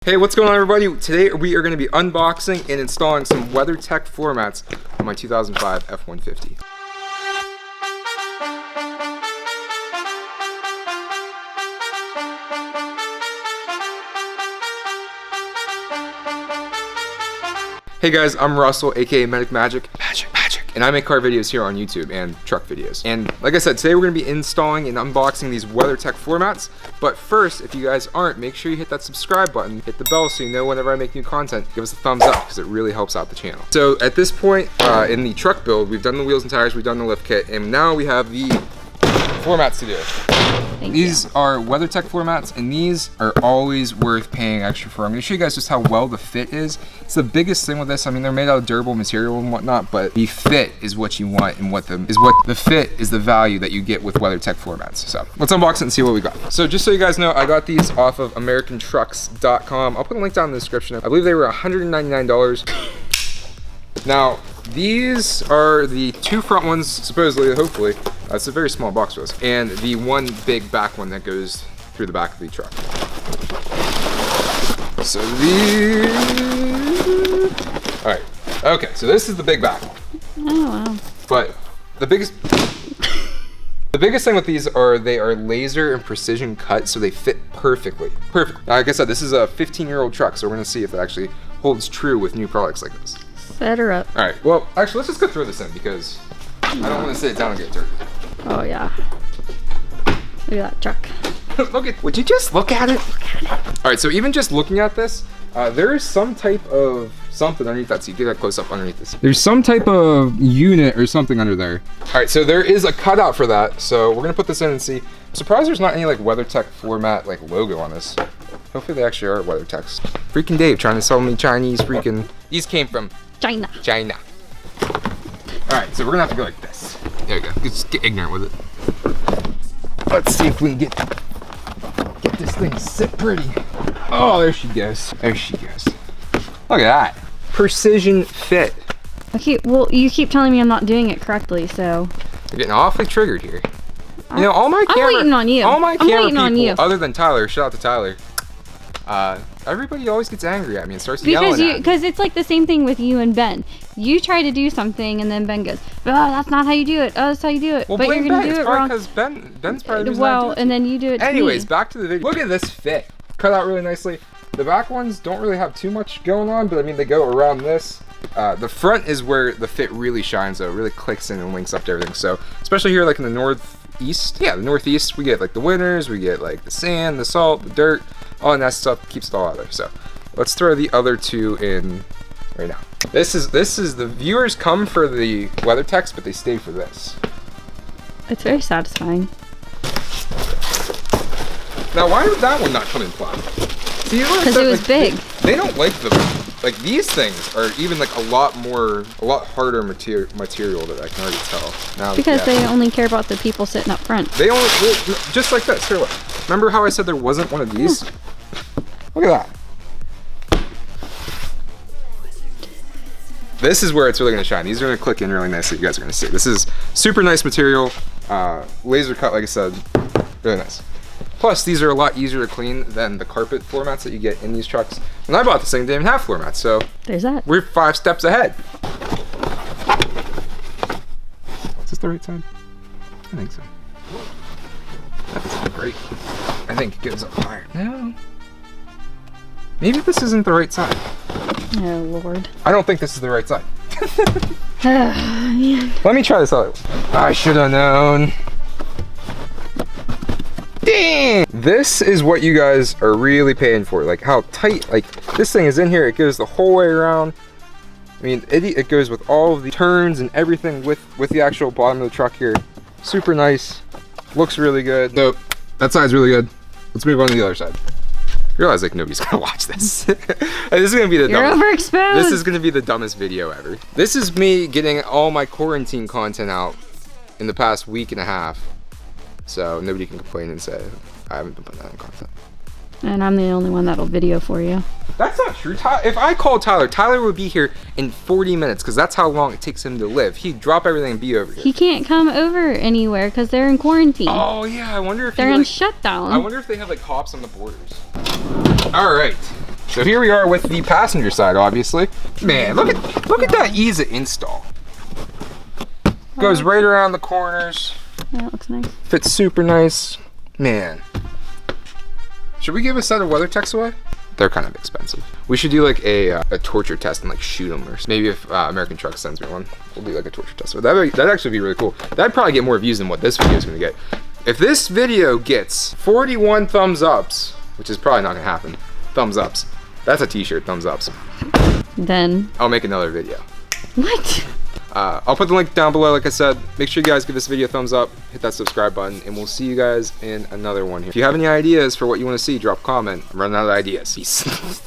Hey, what's going on everybody? Today we are going to be unboxing and installing some WeatherTech floor mats on my 2005 F-150. Hey guys, I'm Russell, aka Medic Magic, and I make car videos here on YouTube and truck videos. And like I said, today we're going to be installing and unboxing these WeatherTech floor mats. But first, if you guys aren't, make sure you hit that subscribe button, hit the bell so you know whenever I make new content. Give us a thumbs up because it really helps out the channel. So at this point in the truck build, we've done the wheels and tires, we've done the lift kit, and now we have the floor mats to do. These are WeatherTech floor mats, and these are always worth paying extra for. I'm going to show you guys just how well the fit is. It's the biggest thing with this. I mean, they're made out of durable material and whatnot, but the fit is what you want, and what the fit is the value that you get with WeatherTech floor mats. So let's unbox it and see what we got. So just so you guys know, I got these off of AmericanTrucks.com. I'll put a link down in the description. I believe they were $199. Now, these are the two front ones, supposedly, hopefully. It's a very small box for us. And the one big back one that goes through the back of the truck. So these... Alright. Okay, so this is the big back one. Oh, wow. But the biggest... The biggest thing with these are they are laser and precision cut, so they fit perfectly. Perfectly. Like I said, this is a 15-year-old truck, so we're going to see if it actually holds true with new products like this. Set her up. All right, well, actually, let's just go throw this in because I don't want to sit down and get dirty. Oh, yeah. Look at that truck. Would you just look at it? All right, so even just looking at this, there is some type of something underneath that seat. Get that close up underneath this. There's some type of unit or something under there. All right, so there is a cutout for that. So we're gonna put this in and see. I'm surprised there's not any like WeatherTech floor mat like logo on this. Hopefully they actually are WeatherTechs. Freaking Dave trying to sell me Chinese freaking. These came from China. All right, so we're gonna have to go like this. There we go. Just get ignorant with it. Let's see if we can get this thing to sit pretty. Oh, there she goes. There she goes. Look at that. Precision fit. Okay, well, you keep telling me I'm not doing it correctly, so. You're getting awfully triggered here. You know, all my camera. I'm waiting on you. All my camera people, on you. other than Tyler, shout out to Tyler. Everybody always gets angry at me and starts yelling at me. Because it's like the same thing with you and Ben. You try to do something and then Ben goes, "Oh, that's not how you do it. Oh, that's how you do it." Well, but you're gonna do it wrong. Because Ben's probably the reason well, I do it. and then you do it. Anyways, back to the video. Look at this fit. Cut out really nicely. The back ones don't really have too much going on, but I mean they go around this. The front is where the fit really shines, though. It really clicks in and links up to everything. So especially here, like in the northeast, yeah, the northeast, we get like the winters, we get like the sand, the salt, the dirt, all that stuff keeps it all out there. So let's throw the other two in right now. This is the viewers come for the WeatherTechs, but they stay for this. It's very satisfying. Now, why did that one not come in plot? See, because it was big. They don't like like these things are even like a lot harder material that I can already tell. Now, because they only care about the people sitting up front. They only just like this. Here, look. Remember how I said there wasn't one of these? Look at that. This is where it's really gonna shine. These are gonna click in really nicely. You guys are gonna see. This is super nice material, laser cut, like I said, really nice. Plus, these are a lot easier to clean than the carpet floor mats that you get in these trucks. When I bought this thing, they didn't have floor mats, so there's that. We're 5 steps ahead. Is this the right side? I think so. That's great. I think it goes up higher. No. Maybe this isn't the right side. Oh, Lord. I don't think this is the right side. Man. Let me try this out. I should have known. Dang! This is what you guys are really paying for. Like how tight, like this thing is in here. It goes the whole way around. I mean, it goes with all of the turns and everything with the actual bottom of the truck here. Super nice. Looks really good. So that side's really good. Let's move on to the other side. You realize like nobody's gonna watch this. This is gonna be the dumbest. This is gonna be the dumbest video ever. This is me getting all my quarantine content out in the past week and a half. So nobody can complain and say I haven't been putting that in content. And I'm the only one that'll video for you. That's not true. If I called Tyler, Tyler would be here in 40 minutes because that's how long it takes him to live. He'd drop everything and be over here. He can't come over anywhere because they're in quarantine. Oh yeah, I wonder if they're in shutdown. I wonder if they have like cops on the borders. All right, So here we are with the passenger side, obviously. Man, look at that ease of install. Goes right around the corners. Yeah, it looks nice. Fits super nice. Man. Should we give a set of WeatherTechs away? They're kind of expensive. We should do like a torture test and like shoot them, or maybe if American Truck sends me one, we'll do like a torture test. So that'd actually be really cool. That'd probably get more views than what this video is gonna get. If this video gets 41 thumbs ups, which is probably not gonna happen, thumbs ups. That's a t-shirt, thumbs ups. Then I'll make another video. what? I'll put the link down below, like I said. Make sure you guys give this video a thumbs up, hit that subscribe button, and we'll see you guys in another one here. If you have any ideas for what you want to see, drop a comment. I'm running out of ideas. Peace.